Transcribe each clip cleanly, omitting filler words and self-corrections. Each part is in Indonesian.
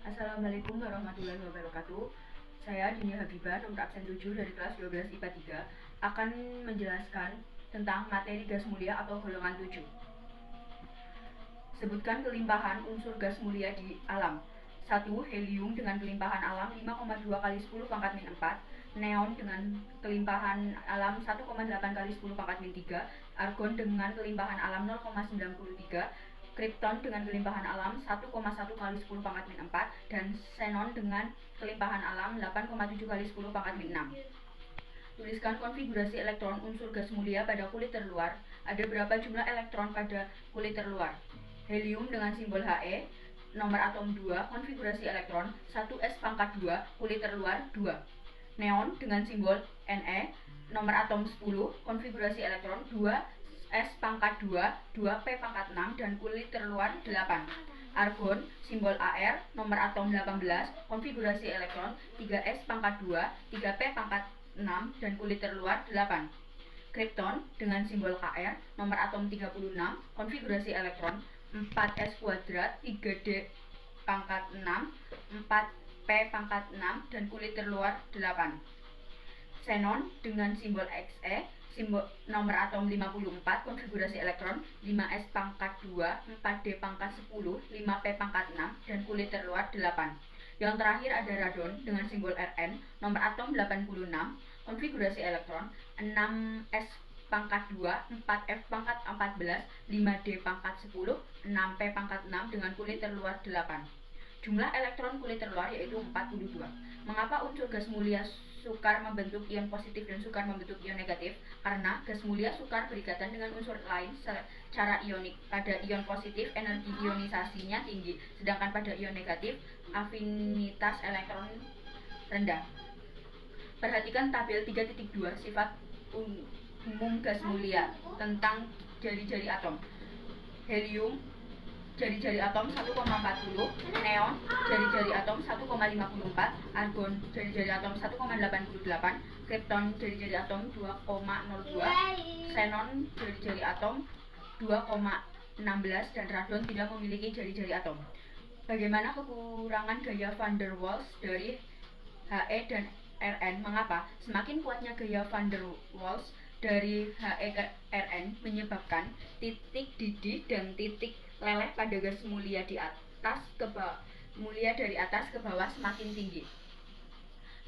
Assalamualaikum warahmatullahi wabarakatuh. Saya Dini Habibah, nomor absen 7 dari kelas 12 IPA 3, akan menjelaskan tentang materi gas mulia atau golongan 7. Sebutkan kelimpahan unsur gas mulia di alam. 1. Helium dengan kelimpahan alam 5,2 kali 10 pangkat min 4, neon dengan kelimpahan alam 1,8 kali 10 pangkat min 3, argon dengan kelimpahan alam 0,93, kripton dengan kelimpahan alam 1,1 kali 10 pangkat min 4, dan xenon dengan kelimpahan alam 8,7 kali 10 pangkat min 6. Tuliskan konfigurasi elektron unsur gas mulia pada kulit terluar. Ada berapa jumlah elektron pada kulit terluar? Helium dengan simbol He, nomor atom 2, konfigurasi elektron 1s pangkat 2, kulit terluar 2. Neon dengan simbol Ne, nomor atom 10, konfigurasi elektron 2s pangkat 2, 2p pangkat 6, dan kulit terluar 8. Argon, simbol Ar, nomor atom 18, konfigurasi elektron 3s pangkat 2, 3p pangkat 6, dan kulit terluar 8. Kripton dengan simbol Kr, nomor atom 36, konfigurasi elektron 4s kuadrat, 3d pangkat 6, 4p pangkat 6, dan kulit terluar 8. Xenon dengan simbol Xe, simbol nomor atom 54, konfigurasi elektron 5s pangkat 2, 4d pangkat 10, 5p pangkat 6, dan kulit terluar 8. Yang terakhir ada radon dengan simbol Rn, nomor atom 86, konfigurasi elektron 6s pangkat 2, 4f pangkat 14, 5d pangkat 10, 6p pangkat 6, dengan kulit terluar 8. Jumlah elektron kulit terluar yaitu 42. Mengapa unsur gas mulia sukar membentuk ion positif dan sukar membentuk ion negatif? Karena gas mulia sukar berikatan dengan unsur lain secara ionik. Pada ion positif, energi ionisasinya tinggi, sedangkan pada ion negatif, afinitas elektron rendah. Perhatikan tabel 3.2, sifat umum gas mulia tentang jari-jari atom. Helium, jari-jari atom 1,40, neon, jari-jari atom 1,54, argon, jari-jari atom 1,88, kripton, jari-jari atom 2,02, xenon, jari-jari atom 2,16, dan radon tidak memiliki jari-jari atom. Bagaimana kekurangan gaya van der Waals dari He dan Rn? Mengapa? Semakin kuatnya gaya van der Waals dari He ke Rn menyebabkan titik didih dan titik leleh pada gas mulia di atas mulia dari atas ke bawah semakin tinggi.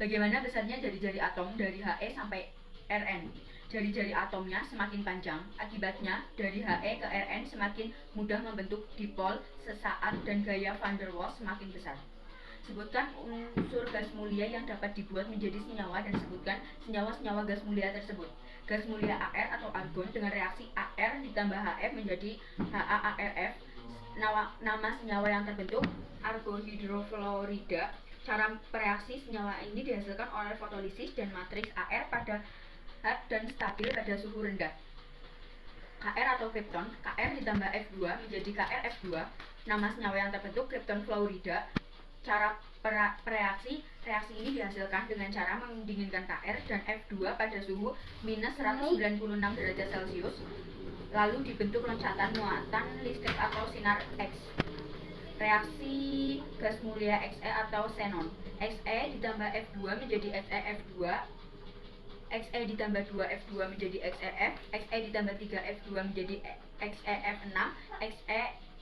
Bagaimana besarnya jari-jari atom dari He sampai Rn? Jari-jari atomnya semakin panjang, akibatnya dari He ke Rn semakin mudah membentuk dipol sesaat dan gaya van der Waals semakin besar. Sebutkan unsur gas mulia yang dapat dibuat menjadi senyawa dan sebutkan senyawa-senyawa gas mulia tersebut. Gas mulia Ar atau argon dengan reaksi Ar ditambah Hf menjadi HaArF. Nama senyawa yang terbentuk argohidrofluorida. Cara bereaksi senyawa ini dihasilkan oleh fotolisis dan matriks Ar pada dan stabil pada suhu rendah. Kr atau kripton, Kr ditambah F2 menjadi KrF2. Nama senyawa yang terbentuk kripton fluorida. Cara reaksi ini dihasilkan dengan cara mendinginkan Kr dan F2 pada suhu minus 196 derajat Celcius, lalu dibentuk loncatan muatan listrik atau sinar X. Reaksi gas mulia Xe atau xenon. Xe ditambah F2 menjadi XeF2, Xe ditambah 2F2 menjadi XeF, Xe ditambah 3F2 menjadi XeF6,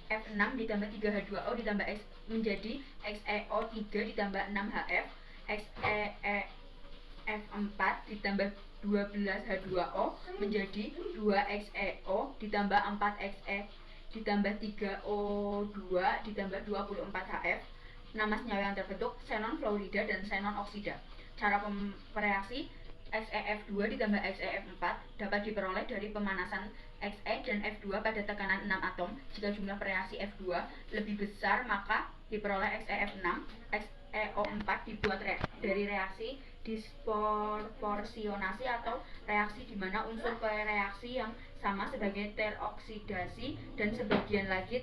F6 ditambah 3H2O ditambah X menjadi XeO3 ditambah 6HF, XeF4 ditambah 12H2O menjadi 2XeO ditambah 4Xe ditambah 3O2 ditambah 24HF. Nama senyawa yang terbentuk xenon fluorida dan xenon oksida. Cara bereaksi XeF2 ditambah XeF4 dapat diperoleh dari pemanasan Xe dan F2 pada tekanan 6 atom. Jika jumlah reaksi F2 lebih besar, maka diperoleh XeF6. XeO4 dibuat dari reaksi disproporsionasi atau reaksi di mana unsur reaksi yang sama sebagai teroksidasi dan sebagian lagi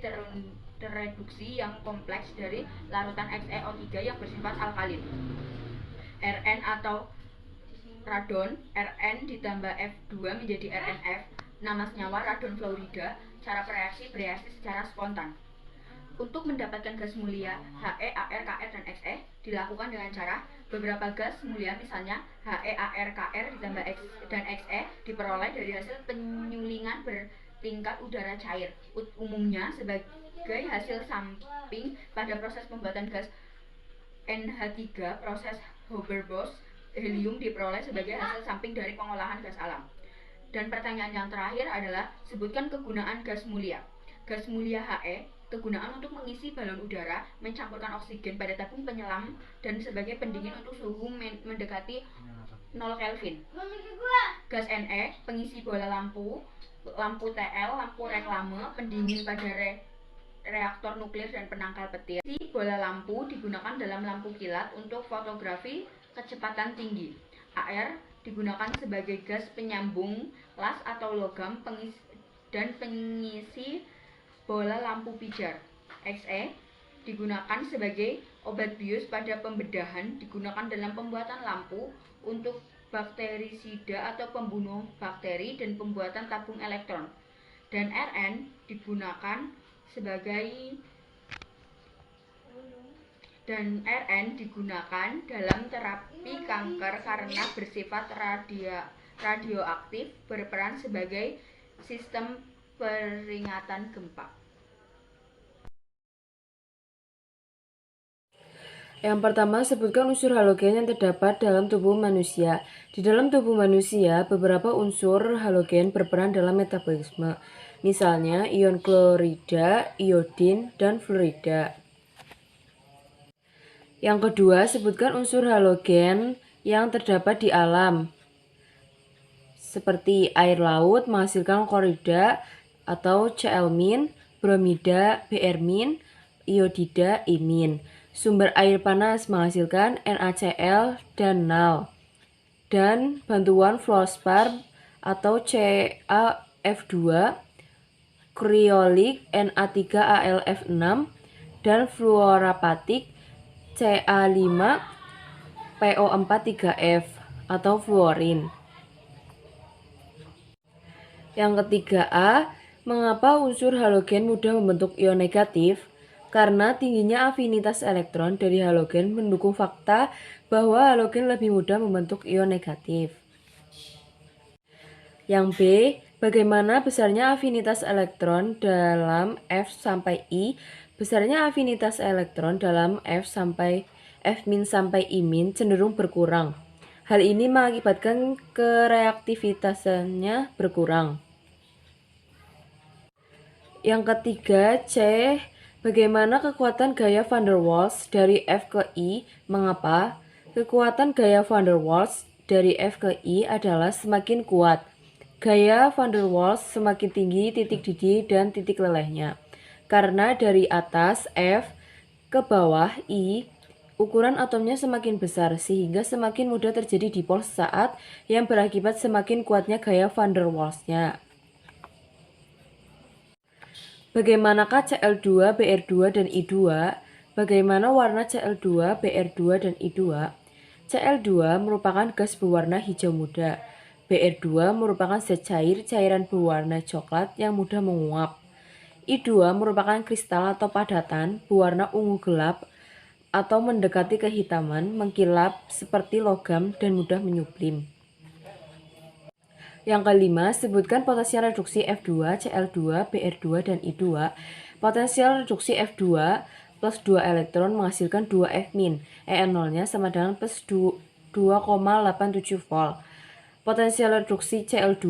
terreduksi yang kompleks dari larutan XeO3 yang bersifat alkalin. Rn atau radon, Rn ditambah F2 menjadi RnF. Nama senyawa radon fluorida. Cara bereaksi secara spontan. Untuk mendapatkan gas mulia He, Ar, Kr, dan Xe dilakukan dengan cara beberapa gas mulia misalnya He, Ar, Kr ditambah X dan Xe diperoleh dari hasil penyulingan bertingkat udara cair, umumnya sebagai hasil samping pada proses pembuatan gas NH3. Proses Haber-Bosch helium diperoleh sebagai hasil samping dari pengolahan gas alam. Dan pertanyaan yang terakhir adalah sebutkan kegunaan gas mulia. Gas mulia He kegunaan untuk mengisi balon udara, mencampurkan oksigen pada tabung penyelam, dan sebagai pendingin untuk suhu mendekati 0 Kelvin. Gas Ne pengisi bola lampu, lampu TL, lampu reklame, pendingin pada reaktor nuklir dan penangkal petir. Bola lampu digunakan dalam lampu kilat untuk fotografi kecepatan tinggi. Ar digunakan sebagai gas penyambung las atau logam dan pengisi bola lampu pijar. Xe digunakan sebagai obat bius pada pembedahan, digunakan dalam pembuatan lampu untuk bakterisida atau pembunuh bakteri dan pembuatan tabung elektron. Dan Rn digunakan dalam terapi kanker karena bersifat radioaktif, berperan sebagai sistem peringatan gempa. Yang pertama, sebutkan unsur halogen yang terdapat dalam tubuh manusia. Di dalam tubuh manusia, beberapa unsur halogen berperan dalam metabolisme. Misalnya, ion klorida, iodin, dan fluorida. Yang kedua, sebutkan unsur halogen yang terdapat di alam. Seperti air laut menghasilkan klorida atau Cl-, bromida, Br-, iodida, I-. Sumber air panas menghasilkan NaCl dan NaL. Dan bantuan fluorspar atau CaF2, kriolik Na3AlF6, dan fluorapatik Ca5PO43F atau fluorin. Yang ketiga A, mengapa unsur halogen mudah membentuk ion negatif? Karena tingginya afinitas elektron dari halogen mendukung fakta bahwa halogen lebih mudah membentuk ion negatif. Yang B, bagaimana besarnya afinitas elektron dalam F sampai I? Besarnya afinitas elektron dalam F sampai I- cenderung berkurang. Hal ini mengakibatkan kereaktivitasannya berkurang. Yang ketiga C, bagaimana kekuatan gaya van der Waals dari F ke I? Mengapa? Kekuatan gaya van der Waals dari F ke I adalah semakin kuat. Gaya van der Waals semakin tinggi titik didih dan titik lelehnya. Karena dari atas F ke bawah I, ukuran atomnya semakin besar sehingga semakin mudah terjadi dipol sesaat yang berakibat semakin kuatnya gaya van der Waals-nya. Bagaimanakah Cl2, Br2, dan I2? Bagaimana warna Cl2, Br2, dan I2? Cl2 merupakan gas berwarna hijau muda. Br2 merupakan zat cair cairan berwarna coklat yang mudah menguap. I2 merupakan kristal atau padatan berwarna ungu gelap atau mendekati kehitaman, mengkilap seperti logam dan mudah menyublim. Yang kelima, sebutkan potensial reduksi F2, Cl2, Br2, dan I2. Potensial reduksi F2 plus 2 elektron menghasilkan 2 F-, En0-nya sama dengan plus 2,87 volt. Potensial reduksi Cl2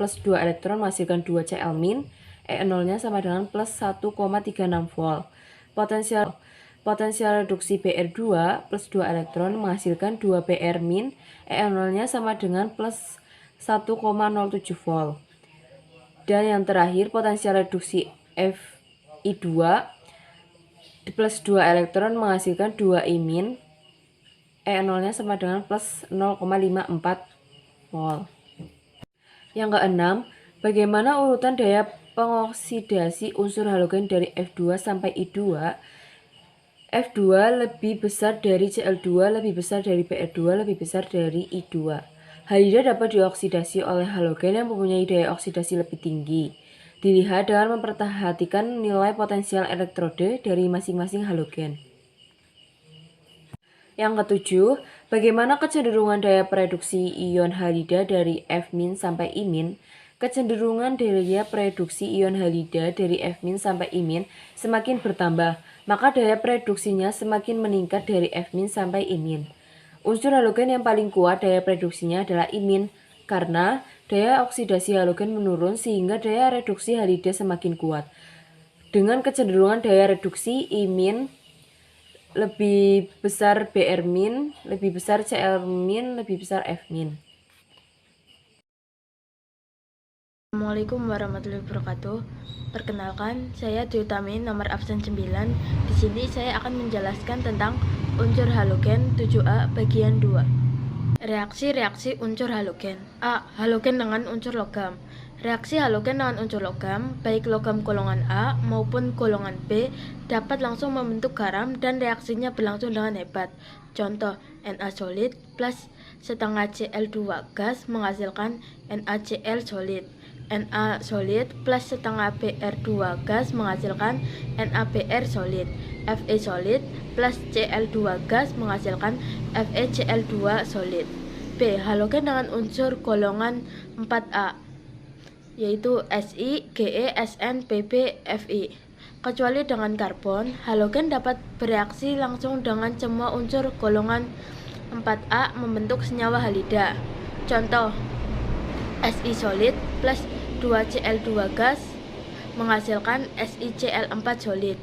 plus 2 elektron menghasilkan 2 Cl-, En0-nya sama dengan plus 1,36 volt. Potensial reduksi Br2 plus 2 elektron menghasilkan 2 Br-, En0-nya sama dengan plus 1,07 volt. Dan yang terakhir, potensial reduksi Fi2 plus 2 elektron menghasilkan 2 I-, En0-nya sama dengan plus 0,54 volt. Yang keenam, bagaimana urutan daya pengoksidasi unsur halogen dari F2 sampai I2? F2 lebih besar dari Cl2, lebih besar dari Br2, lebih besar dari I2. Halida dapat dioksidasi oleh halogen yang mempunyai daya oksidasi lebih tinggi. Dilihat dengan memperhatikan nilai potensial elektrode dari masing-masing halogen. Yang ketujuh, bagaimana kecenderungan daya pereduksi ion halida dari F- sampai I-? Kecenderungan daya pereduksi ion halida dari F- sampai I- semakin bertambah, maka daya pereduksinya semakin meningkat dari F- sampai I-. Unsur halogen yang paling kuat daya pereduksinya adalah I- karena daya oksidasi halogen menurun sehingga daya reduksi halida semakin kuat. Dengan kecenderungan daya reduksi I- lebih besar Br-, lebih besar Cl-, lebih besar F-. Assalamualaikum warahmatullahi wabarakatuh. Perkenalkan, saya Dwi Utamin, nomor absen 9. Di sini saya akan menjelaskan tentang unsur halogen 7A bagian 2. Reaksi-reaksi unsur halogen. A. Halogen dengan unsur logam. Reaksi halogen dengan unsur logam, baik logam golongan A maupun golongan B, dapat langsung membentuk garam dan reaksinya berlangsung dengan hebat. Contoh, Na solid plus setengah Cl2 gas menghasilkan NaCl solid. Na solid plus setengah Br2 gas menghasilkan NaBr solid. Fe solid plus Cl2 gas menghasilkan FeCl2 solid. B. Halogen dengan unsur golongan 4A, yaitu Si, Ge, Sn, Pb, Fi. Kecuali dengan karbon, halogen dapat bereaksi langsung dengan semua unsur golongan 4A membentuk senyawa halida. Contoh, Si solid plus 2Cl2 gas menghasilkan SiCl4 solid.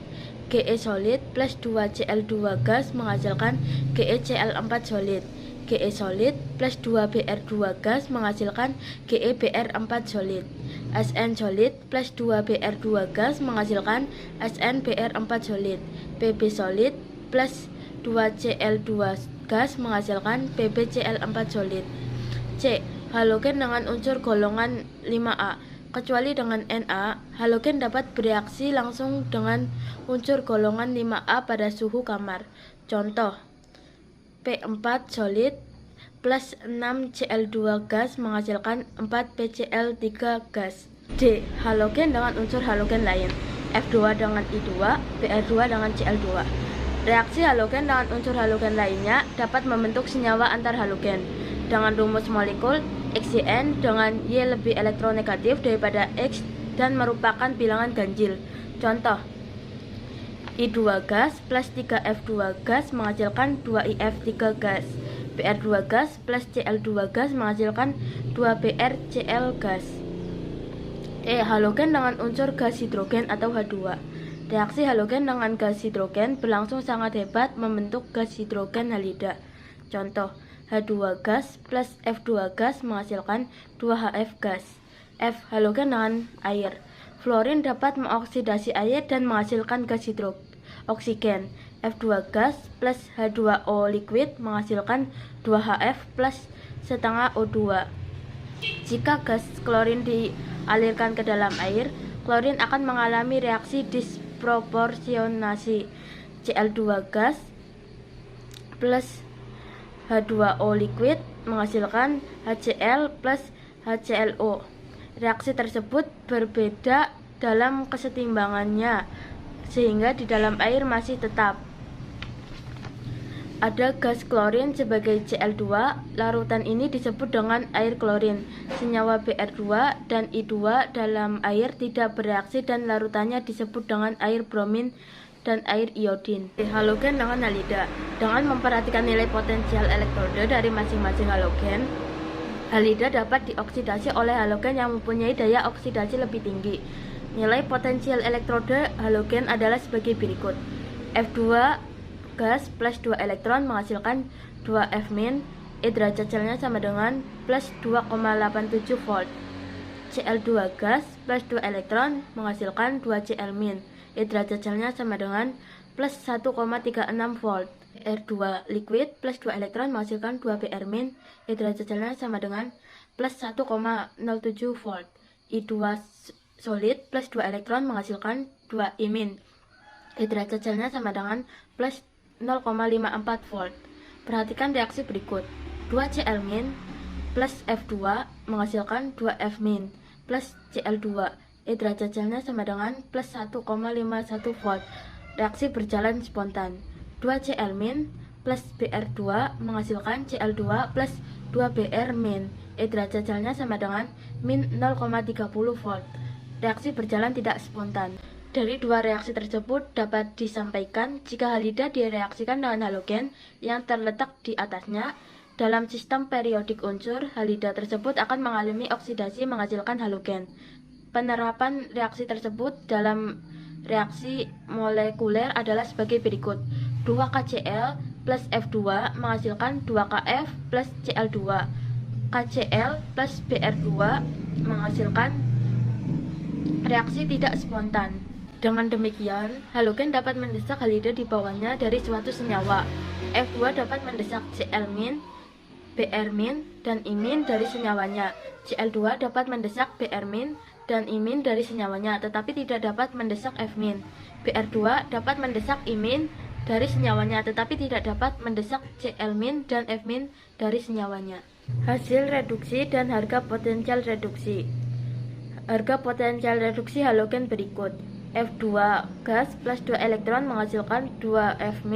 Ge solid plus 2Cl2 gas menghasilkan GeCl4 solid. Ge solid plus 2Br2 gas menghasilkan GeBr4 solid. Sn solid plus 2Br2 gas menghasilkan SnBr4 solid. Pb solid plus 2Cl2 gas menghasilkan PbCl4 solid. C. Halogen dengan unsur golongan 5A. Kecuali dengan Na, halogen dapat bereaksi langsung dengan unsur golongan 5A pada suhu kamar. Contoh, P4 solid plus 6Cl2 gas menghasilkan 4PCl3 gas. D. Halogen dengan unsur halogen lain. F2 dengan I2, Br2 dengan Cl2. Reaksi halogen dengan unsur halogen lainnya dapat membentuk senyawa antar halogen dengan rumus molekul Xyn dengan Y lebih elektronegatif daripada X dan merupakan bilangan ganjil. Contoh, I2 gas plus 3F2 gas menghasilkan 2IF3 gas. Br2 gas plus Cl2 gas menghasilkan 2BrCl gas. E. Halogen dengan unsur gas hidrogen atau H2. Reaksi halogen dengan gas hidrogen berlangsung sangat hebat membentuk gas hidrogen halida. Contoh, H2 gas plus F2 gas menghasilkan 2HF gas. F. Halogen dengan air. Fluorin dapat mengoksidasi air dan menghasilkan gas oksigen. F2 gas plus H2O liquid menghasilkan 2HF plus setengah O2. Jika gas klorin dialirkan ke dalam air, klorin akan mengalami reaksi disproporsionasi. Cl2 gas plus H2O liquid menghasilkan HCl plus HClO. Reaksi tersebut berbeda dalam kesetimbangannya, sehingga di dalam air masih tetap ada gas klorin sebagai Cl2. Larutan ini disebut dengan air klorin. Senyawa Br2 dan I2 dalam air tidak bereaksi dan larutannya disebut dengan air bromin dan air iodin. Halogen dengan halida. Dengan memperhatikan nilai potensial elektrode dari masing-masing halogen, halida dapat dioksidasi oleh halogen yang mempunyai daya oksidasi lebih tinggi. Nilai potensial elektrode halogen adalah sebagai berikut. F2 gas plus 2 elektron menghasilkan 2F-, E derajat Celciusnya sama dengan plus 2,87 volt. Cl2 gas plus 2 elektron menghasilkan 2Cl-, E derajat Celciusnya sama dengan plus 1,36 volt. R2 liquid plus 2 elektron menghasilkan 2 Br-, E derajat Celciusnya sama dengan plus 1,07 volt. I2 solid plus 2 elektron menghasilkan 2 I-, E derajat Celciusnya sama dengan plus 0,54 volt. Perhatikan reaksi berikut. 2Cl- plus F2 menghasilkan 2F- plus Cl2. E derajat Celcius sama dengan plus 1,51 volt. Reaksi berjalan spontan. 2 Cl- plus Br2 menghasilkan Cl2 plus 2 Br-. E derajat Celcius sama dengan min 0,30 volt. Reaksi berjalan tidak spontan. Dari dua reaksi tersebut dapat disampaikan jika halida direaksikan dengan halogen yang terletak di atasnya. Dalam sistem periodik unsur, halida tersebut akan mengalami oksidasi menghasilkan halogen. Penerapan reaksi tersebut dalam reaksi molekuler adalah sebagai berikut. 2KCl plus F2 menghasilkan 2KF plus Cl2. KCl plus Br2 menghasilkan reaksi tidak spontan. Dengan demikian, halogen dapat mendesak halida di bawahnya dari suatu senyawa. F2 dapat mendesak Cl-, Br-, dan I- dari senyawanya. Cl2 dapat mendesak Br- dan I- dari senyawanya, tetapi tidak dapat mendesak F-. Br2 dapat mendesak I- dari senyawanya, tetapi tidak dapat mendesak Cl- dan F- dari senyawanya. Hasil reduksi dan harga potensial reduksi. Harga potensial reduksi halogen berikut. F2 gas plus 2 elektron menghasilkan 2 F-.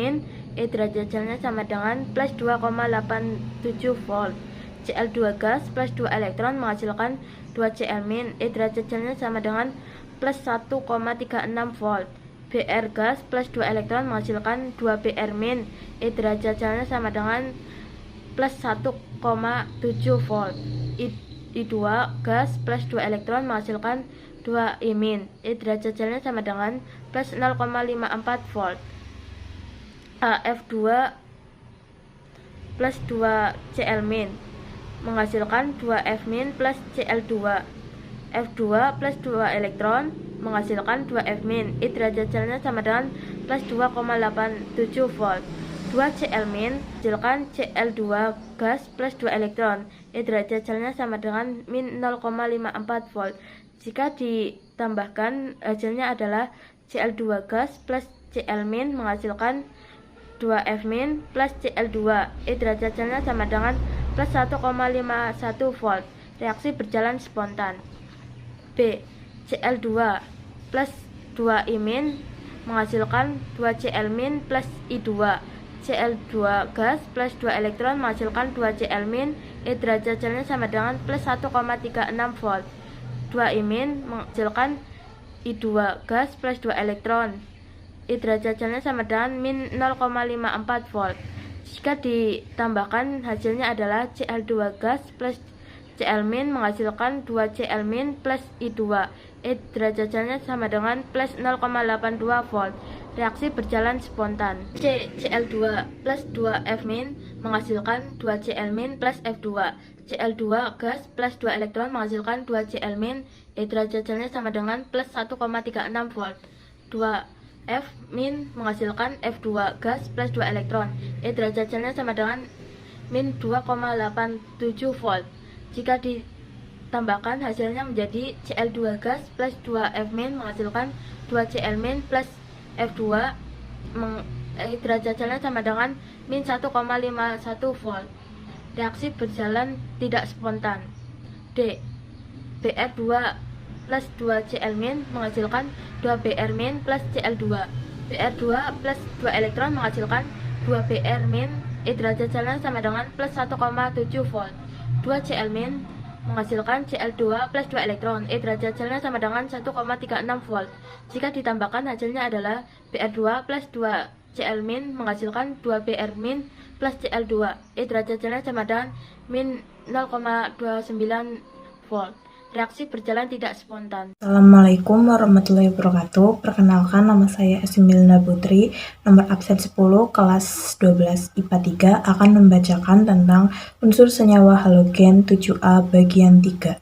E derajat Celcius sama dengan plus 2,87 volt. Cl2 gas plus 2 elektron menghasilkan 2 Cl-. E derajat Celcius sama dengan plus 1,36 volt. Br gas plus 2 elektron menghasilkan 2 Br-. E derajat Celcius sama dengan plus 1,7 volt. I2 gas plus 2 elektron menghasilkan 2 I-. E derajat Celcius sama dengan plus 0,54 volt. F2 plus 2 Cl- menghasilkan 2 F- plus Cl2. F2 plus 2 elektron menghasilkan 2 F-. E derajat Celcius sama dengan plus 2,87 volt. 2 Cl- menghasilkan Cl2 gas plus 2 elektron. E derajat Celcius sama dengan min 0,54 volt. Jika ditambahkan, hasilnya adalah Cl2 gas plus Cl- menghasilkan 2 F- plus Cl2. E derajat Celcius sama dengan plus 1,51 volt. Reaksi berjalan spontan. B. Cl2 plus 2 I- menghasilkan 2 Cl- plus I2. Cl2 gas plus 2 elektron menghasilkan 2 Cl-. E derajat Celcius sama dengan plus 1,36 volt. 2 I- menghasilkan I2 gas plus 2 elektron. E derajat Celcius sama dengan min 0,54 volt. Jika ditambahkan, hasilnya adalah Cl2 gas plus Cl- menghasilkan 2 Cl- plus I2. E derajat Celcius sama dengan plus 0,82 volt. Reaksi berjalan spontan. C. Cl2 plus 2 F- menghasilkan 2 Cl- plus F2. Cl2 gas plus 2 elektron menghasilkan 2 Cl-. E derajat Celcius sama dengan plus 1,36 volt. 2 F- menghasilkan F2 gas plus 2 elektron. E derajat Celcius sama dengan min 2,87 volt. Jika ditambahkan, hasilnya menjadi Cl2 gas plus 2 F- menghasilkan 2 Cl- plus F2. Derajat Celcius sama dengan min 1,51 volt. Reaksi berjalan tidak spontan. D. Br2 plus 2 Cl- menghasilkan 2 Br- plus Cl2. Br2 plus 2 elektron menghasilkan 2 Br-. E derajat Celcius sama dengan plus 1,7 volt. 2 Cl- menghasilkan Cl2 plus 2 elektron. E derajat Celcius sama dengan 1,36 volt. Jika ditambahkan, hasilnya adalah Br2 plus 2 Cl- menghasilkan 2 Br- plus Cl2. E derajat Celcius sama dengan min 0,29 volt. Reaksi berjalan tidak spontan. Assalamualaikum warahmatullahi wabarakatuh. Perkenalkan, nama saya Esmilna Putri, nomor absen 10, kelas 12 IPA 3, akan membacakan tentang unsur senyawa halogen 7A bagian 3.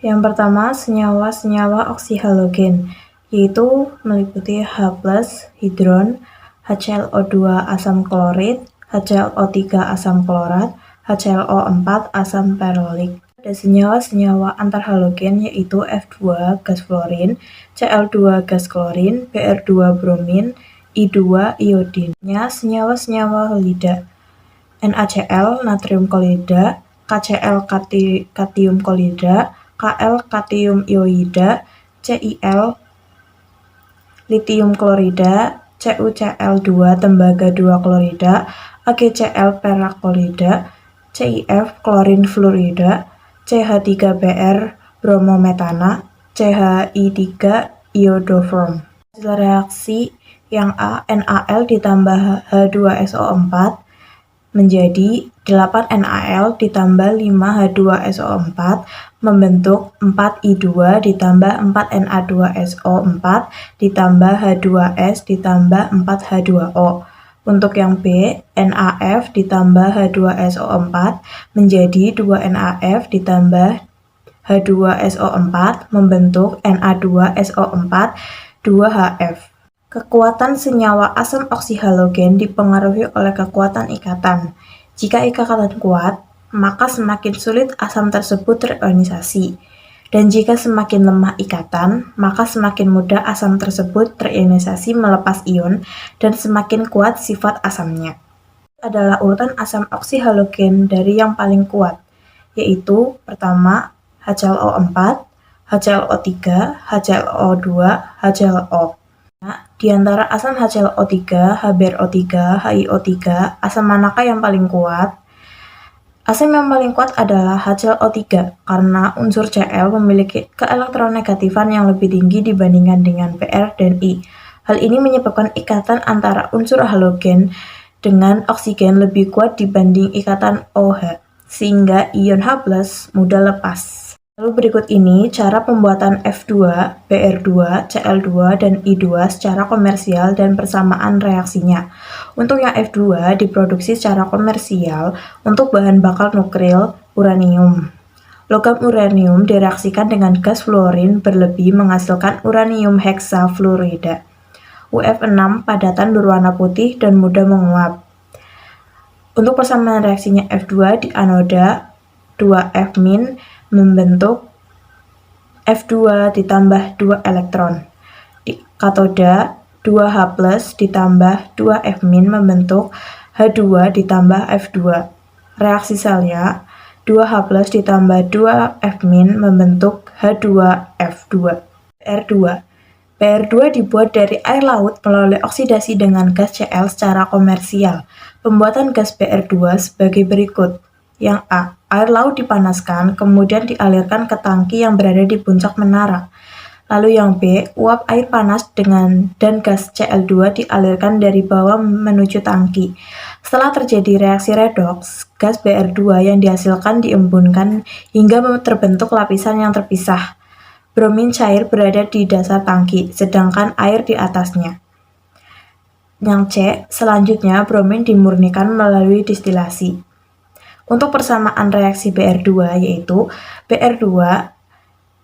Yang pertama, senyawa-senyawa oksihalogen, yaitu meliputi H+, hidron, HClO2 asam klorid, HClO3 asam klorat, HClO4 asam ferulik. Ada senyawa-senyawa antarhalogen yaitu F2 gas fluorin, Cl2 gas klorin, Br2 bromin, I2 iodin. Senyawa-senyawa halida NaCl natrium klorida, KCl katium klorida, Kl katium ioida, CiL litium klorida, CuCl2 tembaga 2 klorida, AgCl perak klorida, CiF klorin fluorida, CH3Br bromometana, CHI3 iodofrom. Hasil reaksi yang A, NaL ditambah H2SO4 menjadi 8 NaL ditambah 5 H2SO4 membentuk 4I2 ditambah 4 Na2SO4 ditambah H2S ditambah 4 H2O. Untuk yang B, NaF ditambah H2SO4 menjadi 2 NaF ditambah H2SO4 membentuk Na2SO4 2HF. Kekuatan senyawa asam oksihalogen dipengaruhi oleh kekuatan ikatan. Jika ikatan kuat, maka semakin sulit asam tersebut terionisasi. Dan jika semakin lemah ikatan, maka semakin mudah asam tersebut terionisasi melepas ion dan semakin kuat sifat asamnya. Adalah urutan asam oksihalogen dari yang paling kuat, yaitu pertama HClO4, HClO3, HClO2, HClO. Di antara asam HClO3, HBrO3, HiO3, asam manakah yang paling kuat? Asam yang paling kuat adalah HClO3 karena unsur Cl memiliki keelektronegatifan yang lebih tinggi dibandingkan dengan Br dan I. Hal ini menyebabkan ikatan antara unsur halogen dengan oksigen lebih kuat dibanding ikatan OH, sehingga ion H+ mudah lepas. Lalu berikut ini cara pembuatan F2, Br2, Cl2, dan I2 secara komersial dan persamaan reaksinya. Untuk yang F2 diproduksi secara komersial untuk bahan bakar nuklil uranium. Logam uranium direaksikan dengan gas fluorin berlebih menghasilkan uranium heksafluorida. UF6 padatan berwarna putih dan mudah menguap. Untuk persamaan reaksinya F2 di anoda 2F- membentuk F2 ditambah 2 elektron. Di katoda 2H+ ditambah 2F- membentuk H2 ditambah F2. Reaksi selnya 2H+ ditambah 2F- membentuk H2F2. Br2. Br2 dibuat dari air laut melalui oksidasi dengan gas Cl secara komersial. Pembuatan gas Br2 sebagai berikut. Yang A, air laut dipanaskan, kemudian dialirkan ke tangki yang berada di puncak menara. Lalu yang B, uap air panas dan gas Cl2 dialirkan dari bawah menuju tangki. Setelah terjadi reaksi redoks, gas Br2 yang dihasilkan diembunkan hingga terbentuk lapisan yang terpisah. Bromin cair berada di dasar tangki, sedangkan air di atasnya. Yang C, selanjutnya bromin dimurnikan melalui distilasi. Untuk persamaan reaksi Br2 yaitu Br2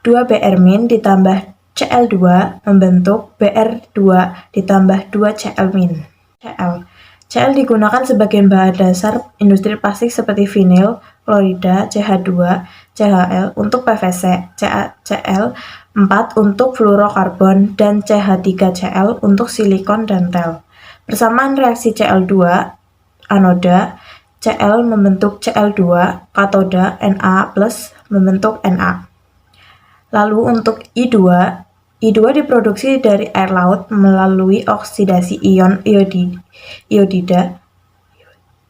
2Br- ditambah Cl2 membentuk Br2 ditambah 2Cl-. Cl digunakan sebagai bahan dasar industri plastik seperti vinil, klorida, CH2, CHL untuk PVC, Cl4 untuk fluorokarbon, dan CH3Cl untuk silikon dan tel. Persamaan reaksi Cl2 anoda Cl membentuk Cl2, katoda Na+ membentuk Na. Lalu untuk I2 diproduksi dari air laut melalui oksidasi ion iodida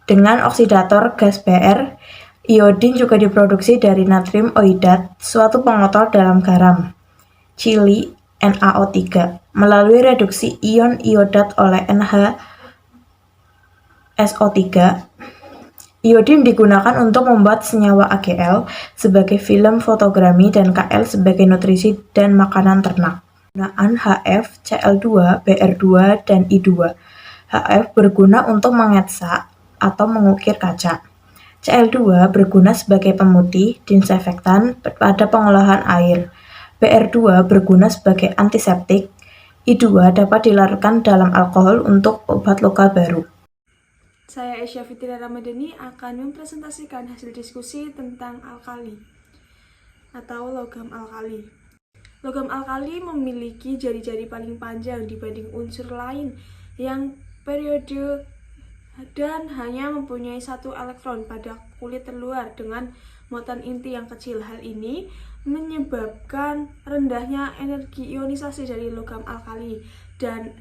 dengan oksidator gas Br. Iodin juga diproduksi dari natrium iodat, suatu pengotor dalam garam, Cili NaO3, melalui reduksi ion iodat oleh NHSO3. Iodin digunakan untuk membuat senyawa AgL sebagai film fotografi dan Kl sebagai nutrisi dan makanan ternak. Penggunaan HF, Cl2, Br2, dan I2. HF berguna untuk mengetsa atau mengukir kaca. Cl2 berguna sebagai pemutih, disinfektan pada pengolahan air. Br2 berguna sebagai antiseptik. I2 dapat dilarutkan dalam alkohol untuk obat luka baru. Saya Esya Fitri Ramadhani akan mempresentasikan hasil diskusi tentang alkali atau logam alkali. Logam alkali memiliki jari-jari paling panjang dibanding unsur lain yang periode dan hanya mempunyai satu elektron pada kulit terluar dengan muatan inti yang kecil. Hal ini menyebabkan rendahnya energi ionisasi dari logam alkali, dan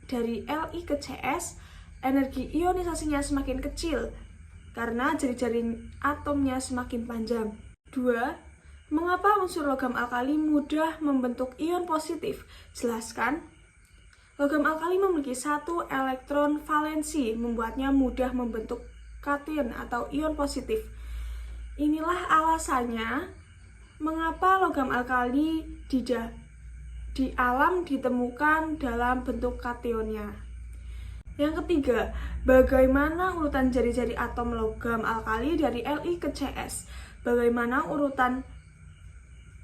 dari Li ke Cs energi ionisasinya semakin kecil karena jari-jari atomnya semakin panjang. 2. Mengapa unsur logam alkali mudah membentuk ion positif? Jelaskan. Logam alkali memiliki 1 elektron valensi, membuatnya mudah membentuk kation atau ion positif. Inilah alasannya mengapa logam alkali di alam ditemukan dalam bentuk kationnya. Yang ketiga, bagaimana urutan jari-jari atom logam alkali dari Li ke Cs? Bagaimana urutan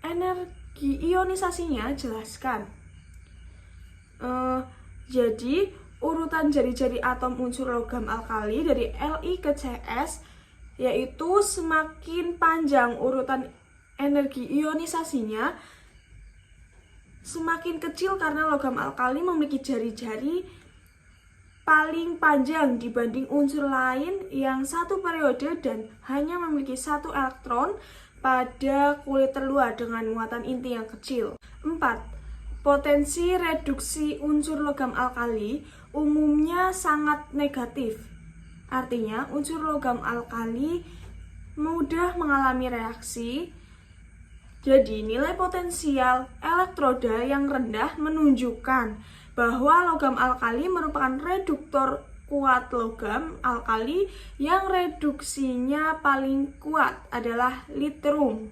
energi ionisasinya? Jelaskan. Jadi, urutan jari-jari atom unsur logam alkali dari Li ke Cs yaitu semakin panjang urutan energi ionisasinya, semakin kecil karena logam alkali memiliki jari-jari paling panjang dibanding unsur lain yang satu periode dan hanya memiliki 1 elektron pada kulit terluar dengan muatan inti yang kecil. 4. Potensi reduksi unsur logam alkali umumnya sangat negatif. Artinya, unsur logam alkali mudah mengalami reaksi. Jadi, nilai potensial elektroda yang rendah menunjukkan bahwa logam alkali merupakan reduktor kuat. Logam alkali yang reduksinya paling kuat adalah lithium,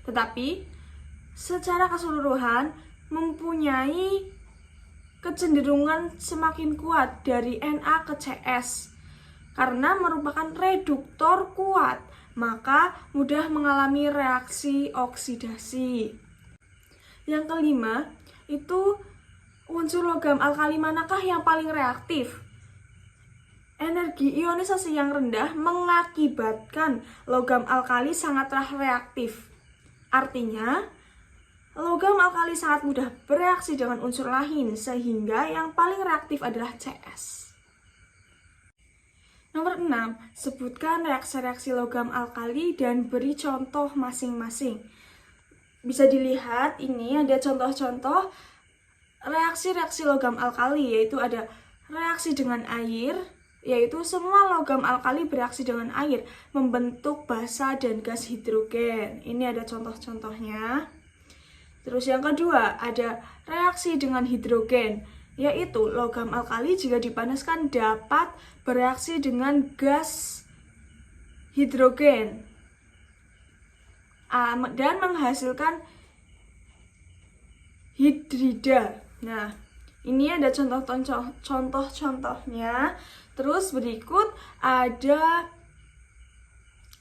tetapi secara keseluruhan mempunyai kecenderungan semakin kuat dari Na ke Cs. Karena merupakan reduktor kuat, maka mudah mengalami reaksi oksidasi. Yang kelima, itu unsur logam alkali manakah yang paling reaktif? Energi ionisasi yang rendah mengakibatkan logam alkali sangatlah reaktif. Artinya, logam alkali sangat mudah bereaksi dengan unsur lain, sehingga yang paling reaktif adalah Cs. Nomor 6, sebutkan reaksi-reaksi logam alkali dan beri contoh masing-masing. Bisa dilihat, ini ada contoh-contoh reaksi-reaksi logam alkali, yaitu ada reaksi dengan air, yaitu semua logam alkali bereaksi dengan air, membentuk basa dan gas hidrogen. Ini ada contoh-contohnya. Terus yang kedua, ada reaksi dengan hidrogen, yaitu logam alkali jika dipanaskan dapat bereaksi dengan gas hidrogen dan menghasilkan hidrida. Nah, ini ada contoh-contohnya. Terus berikut ada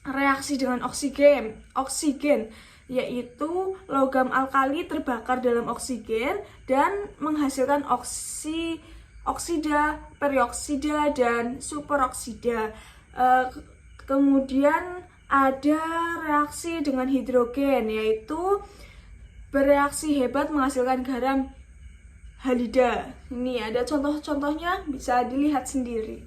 reaksi dengan oksigen, yaitu logam alkali terbakar dalam oksigen dan menghasilkan oksida, perioksida, dan superoksida. Kemudian ada reaksi dengan hidrogen, yaitu bereaksi hebat menghasilkan garam halida. Ini ada contoh-contohnya, bisa dilihat sendiri.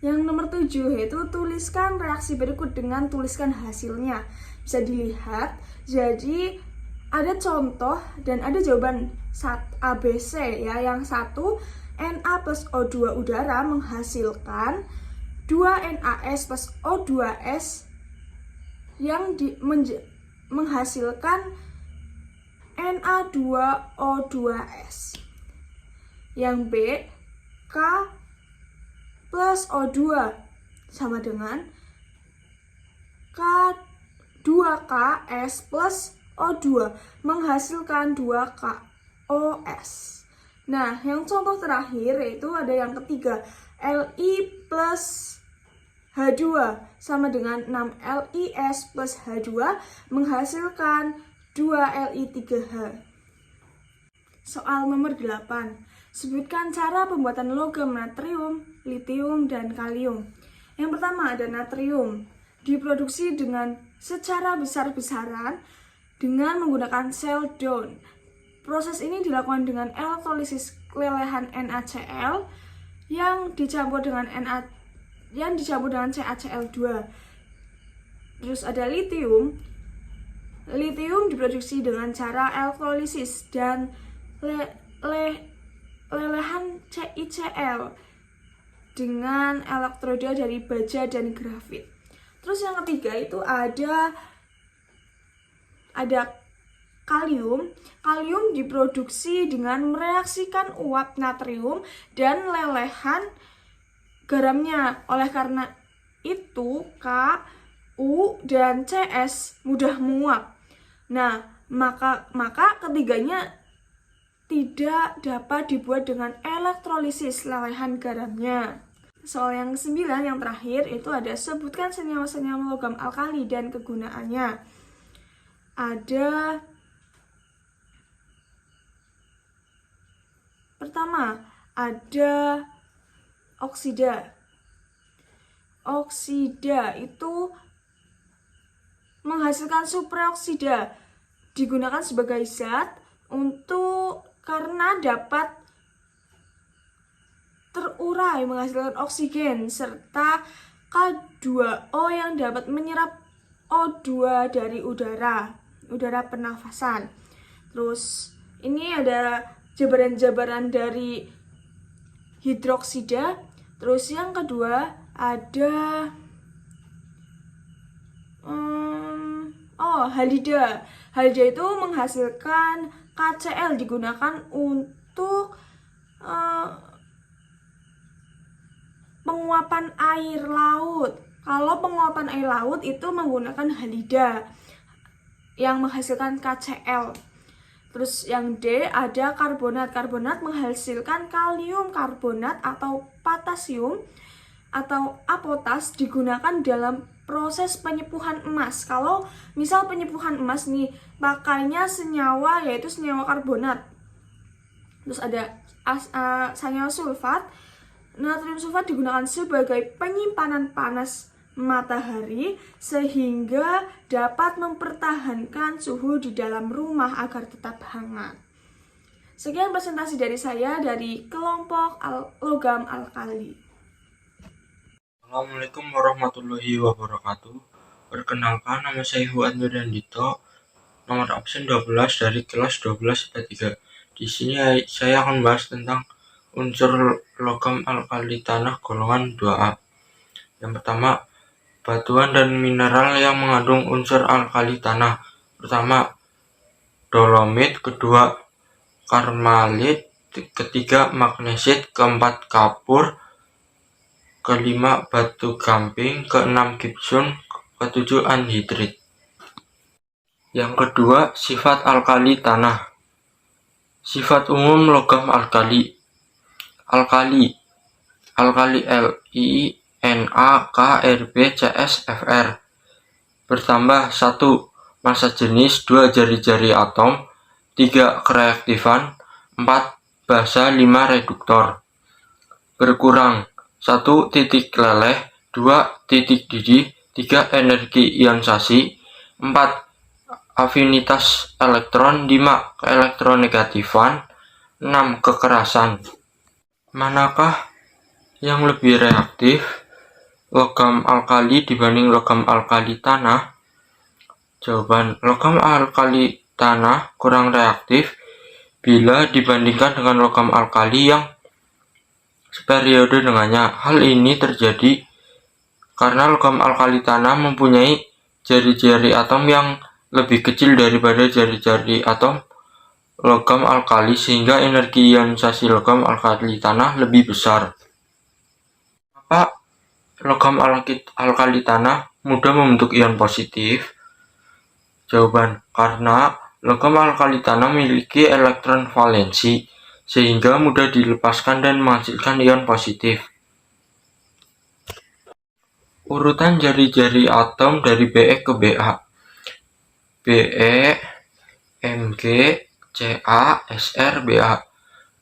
Yang nomor 7 yaitu tuliskan reaksi berikut dengan tuliskan hasilnya. Bisa dilihat, jadi ada contoh dan ada jawaban ABC ya. Yang satu, Na plus O2 udara menghasilkan 2 NaS plus O2S yang menghasilkan Na2O2S. Yang B, K plus O2 sama dengan K2KS plus O2 menghasilkan 2KOS. Nah, yang contoh terakhir yaitu ada yang ketiga, Li plus H2 sama dengan 6LiS plus H2 menghasilkan 2Li3H. Soal nomor 8. Sebutkan cara pembuatan logam natrium, litium, dan kalium. Yang pertama ada natrium. Diproduksi dengan secara besar-besaran dengan menggunakan sel Down. Proses ini dilakukan dengan elektrolisis kelelehan NaCl yang dicampur dengan CaCl2. Terus ada litium. Litium diproduksi dengan cara elektrolisis dan lelehan CiCl dengan elektroda dari baja dan grafit. Terus yang ketiga itu ada kalium. Kalium diproduksi dengan mereaksikan uap natrium dan lelehan garamnya. Oleh karena itu K, U, dan CS mudah menguap. Nah, maka ketiganya tidak dapat dibuat dengan elektrolisis lelehan garamnya. Soal yang ke-9 yang terakhir itu ada sebutkan senyawa-senyawa logam alkali dan kegunaannya. Pertama, ada oksida. Oksida itu menghasilkan supraoksida, digunakan sebagai zat karena dapat terurai menghasilkan oksigen serta K2O yang dapat menyerap O2 dari udara pernafasan. Terus ini ada jabaran-jabaran dari hidroksida. Terus yang kedua ada halida. Halida itu menghasilkan KCl, digunakan untuk penguapan air laut. Kalau penguapan air laut itu menggunakan halida yang menghasilkan KCl. Terus yang D ada karbonat. Karbonat menghasilkan kalium karbonat atau potasium atau apotas, digunakan dalam proses penyepuhan emas. Kalau misal penyepuhan emas nih, pakainya senyawa yaitu senyawa karbonat. Terus ada senyawa sulfat. Natrium sulfat digunakan sebagai penyimpanan panas matahari sehingga dapat mempertahankan suhu di dalam rumah agar tetap hangat. Sekian presentasi dari saya dari kelompok logam alkali. Assalamualaikum warahmatullahi wabarakatuh. Perkenalkan, nama saya Fuad Nurdandito, nomor absen 12 dari kelas 12 IPA 3. Di sini saya akan bahas tentang unsur logam alkali tanah golongan 2A. Yang pertama, batuan dan mineral yang mengandung unsur alkali tanah. Pertama, dolomit, kedua, karmalit, ketiga, magnesit, keempat, kapur, kelima, batu gamping, keenam, gipsum, ketujuh, anhidrit. Yang kedua, sifat alkali tanah. Sifat umum logam alkali. Alkali Li, Na, K, Rb, Cs, Fr. Bertambah 1. Massa jenis, 2. Jari-jari atom, 3. Kereaktifan, 4. Basa, 5. Reduktor. Berkurang 1. Titik leleh, 2. Titik didih, 3. Energi ionisasi, 4. Afinitas elektron, 5. Keelektronegatifan, 6. Kekerasan. Manakah yang lebih reaktif, logam alkali dibanding logam alkali tanah? Jawaban, logam alkali tanah kurang reaktif bila dibandingkan dengan logam alkali yang seperiode dengannya. Hal ini terjadi karena logam alkali tanah mempunyai jari-jari atom yang lebih kecil daripada jari-jari atom logam alkali, sehingga energi ionisasi logam alkali tanah lebih besar. Kenapa logam alkali tanah mudah membentuk ion positif? Jawaban, karena logam alkali tanah memiliki elektron valensi sehingga mudah dilepaskan dan menghasilkan ion positif. Urutan jari-jari atom dari Be ke Ba. Be, Mg, Ca, Sr, Ba.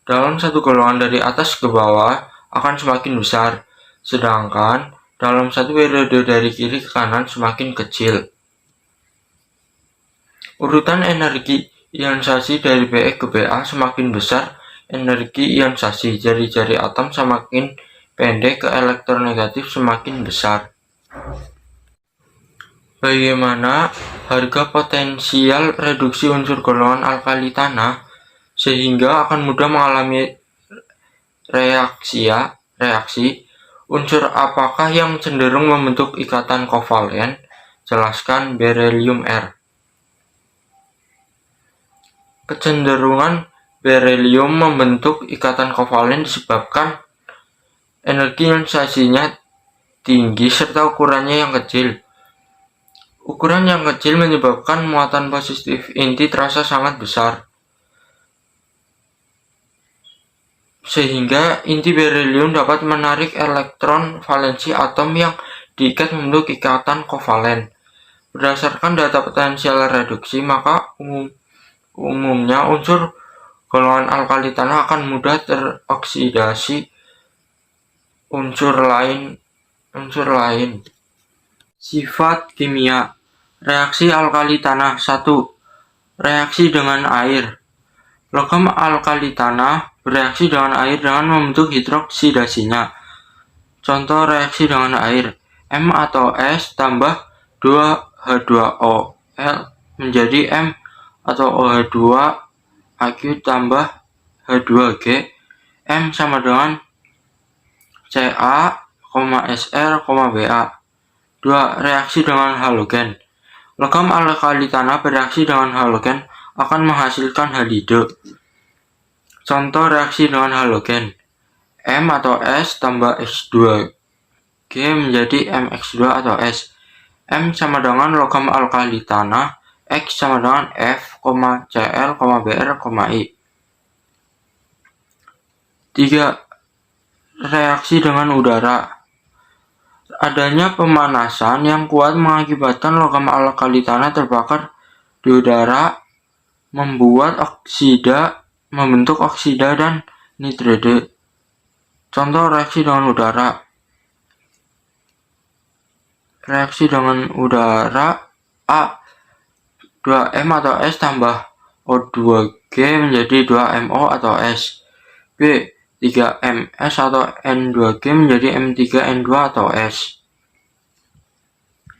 Dalam satu golongan dari atas ke bawah akan semakin besar, sedangkan dalam satu periode dari kiri ke kanan semakin kecil. Urutan energi ionisasi dari Be ke Ba semakin besar energi ionisasi. Jari-jari atom semakin pendek, ke elektronegatif semakin besar. Bagaimana harga potensial reduksi unsur golongan alkali tanah sehingga akan mudah mengalami reaksi? Unsur apakah yang cenderung membentuk ikatan kovalen? Jelaskan beryllium R. Kecenderungan beryllium membentuk ikatan kovalen disebabkan energi ionisasinya tinggi serta ukurannya yang kecil. Ukuran yang kecil menyebabkan muatan positif inti terasa sangat besar, sehingga inti beryllium dapat menarik elektron valensi atom yang diikat membentuk ikatan kovalen. Berdasarkan data potensial reduksi, maka umumnya unsur golongan alkali tanah akan mudah teroksidasi unsur lain. Sifat kimia reaksi alkali tanah. 1. Reaksi dengan air. Logam alkali tanah bereaksi dengan air dengan membentuk hidroksidasinya. Contoh reaksi dengan air: M atau S tambah 2H2O L menjadi M atau OH2 AQ tambah H2G. M sama dengan Ca, Sr, Ba. 2. Reaksi dengan halogen. Logam alkali tanah bereaksi dengan halogen akan menghasilkan halide. Contoh reaksi dengan halogen: M atau S tambah X2G menjadi MX2 atau S. M sama dengan logam alkali tanah, X sama dengan F, Cl, Br, I. 3. Reaksi dengan udara. Adanya pemanasan yang kuat mengakibatkan logam alkali tanah terbakar di udara, membentuk oksida dan nitride. Contoh reaksi dengan udara: reaksi dengan udara: A. 2M atau S tambah O2G menjadi 2MO atau S. B. 3MS atau N2G menjadi M3N2 atau S.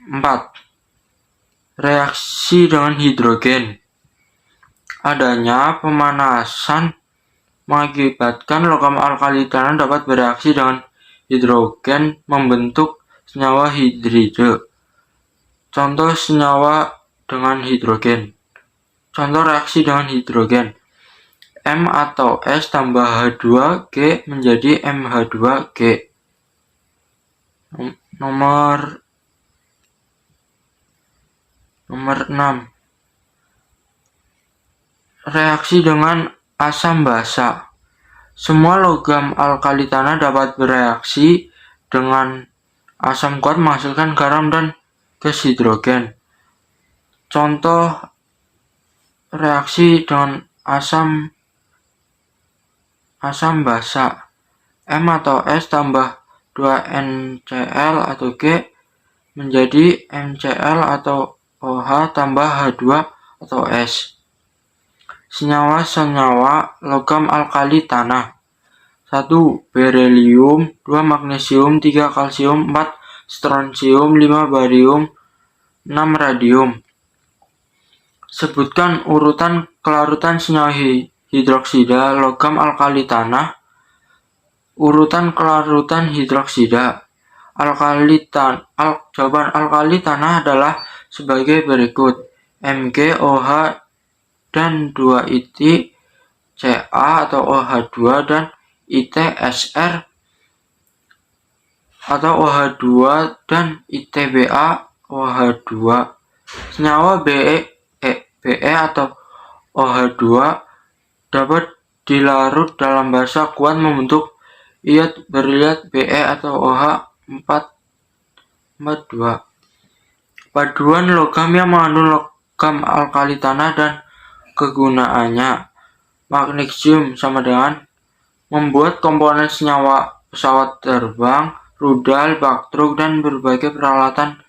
4. Reaksi dengan hidrogen. Adanya pemanasan mengakibatkan logam alkali tanah dapat bereaksi dengan hidrogen membentuk senyawa hidride. Contoh senyawa dengan hidrogen. Contoh reaksi dengan hidrogen: M atau S tambah H2G menjadi MH2G. Nomor 6. Reaksi dengan asam basa. Semua logam alkali tanah dapat bereaksi dengan asam kuat menghasilkan garam dan gas hidrogen. Contoh reaksi dengan asam basa: M atau S tambah 2NCl atau G menjadi MCl atau OH tambah H2 atau S. Senyawa logam alkali tanah. 1. Beryllium, 2. Magnesium, 3. Kalsium, 4. Strontium, 5. Barium, 6. Radium. Sebutkan urutan kelarutan senyawa hidroksida logam alkali tanah. Urutan kelarutan hidroksida jawaban alkali tanah adalah sebagai berikut: MgOH dan 2 IT Ca atau OH2 dan ITSR atau OH2 dan ITBA OH2. Senyawa Be atau OH2 dapat dilarut dalam basa kuat membentuk iot berilat Be atau OH442. Paduan logam yang mengandung logam alkali tanah dan kegunaannya. Magnesium sama dengan membuat komponen senyawa pesawat terbang, rudal, bak truk, dan berbagai peralatan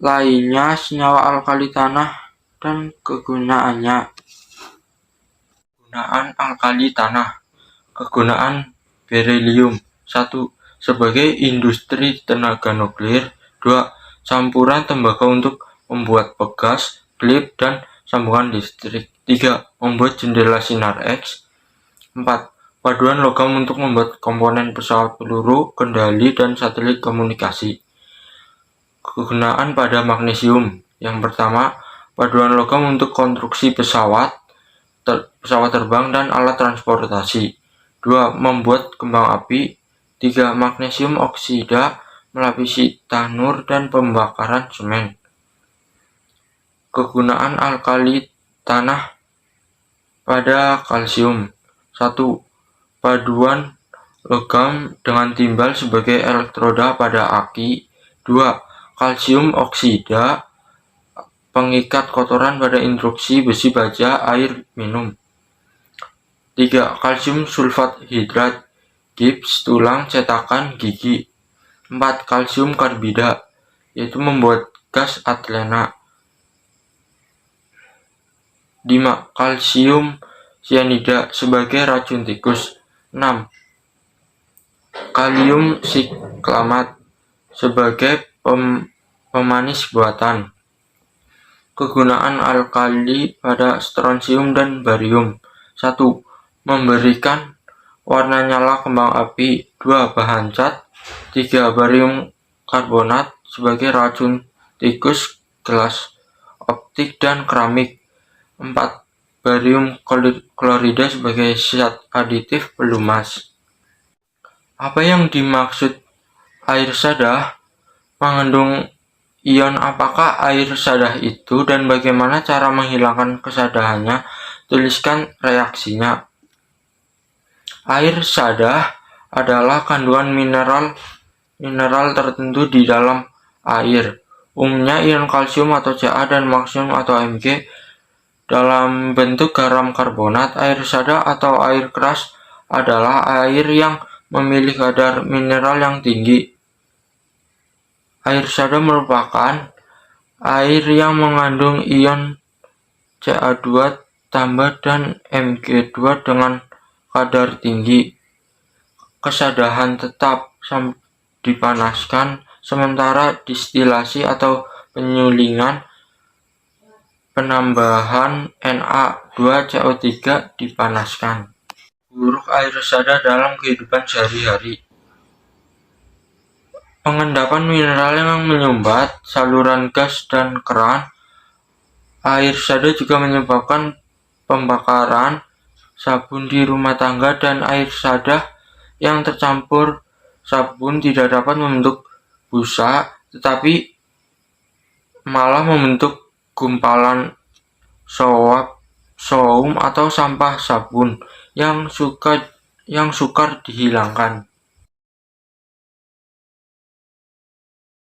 lainnya. Senyawa alkali tanah dan kegunaannya. Penggunaan alkali tanah. Kegunaan berilium: 1. Sebagai industri tenaga nuklir. 2. Campuran tembaga untuk membuat pegas, klip, dan sambungan listrik. 3. Membuat jendela sinar X. 4. Paduan logam untuk membuat komponen pesawat peluru, kendali, dan satelit komunikasi. Kegunaan pada magnesium: yang pertama, paduan logam untuk konstruksi pesawat terbang dan alat transportasi. 2. Membuat kembang api. 3. Magnesium oksida melapisi tanur dan pembakaran semen. Kegunaan alkali tanah pada kalsium: 1. Paduan logam dengan timbal sebagai elektroda pada aki. 2. Kalsium oksida pengikat kotoran pada instruksi besi baja air minum. 3. Kalsium sulfat hidrat gips tulang cetakan gigi. 4. Kalsium karbida, yaitu membuat gas atlena. 5. Kalsium sianida sebagai racun tikus. 6. Kalium siklamat sebagai pemanis buatan. Kegunaan alkali pada strontium dan barium: 1. Memberikan warna nyala kembang api. 2. Bahan cat. 3. Barium karbonat sebagai racun tikus, gelas optik, dan keramik. 4. Barium klorida sebagai zat aditif pelumas. Apa yang dimaksud air sadah? Mengandung ion apakah air sadah itu dan bagaimana cara menghilangkan kesadahannya? Tuliskan reaksinya. Air sadah adalah kandungan mineral tertentu di dalam air, umumnya ion kalsium atau Ca dan magnesium atau Mg dalam bentuk garam karbonat. Air sadah atau air keras adalah air yang memiliki kadar mineral yang tinggi. Air sadah merupakan air yang mengandung ion Ca2 tambah dan Mg2 dengan kadar tinggi. Kesadahan tetap dipanaskan, sementara distilasi atau penyulingan penambahan Na2CO3 dipanaskan. Buruk air sadah dalam kehidupan sehari-hari. Pengendapan mineral yang menyumbat saluran gas dan keran. Air sadah juga menyebabkan pembakaran sabun di rumah tangga, dan air sadah yang tercampur sabun tidak dapat membentuk busa, tetapi malah membentuk gumpalan soum atau sampah sabun yang sukar dihilangkan.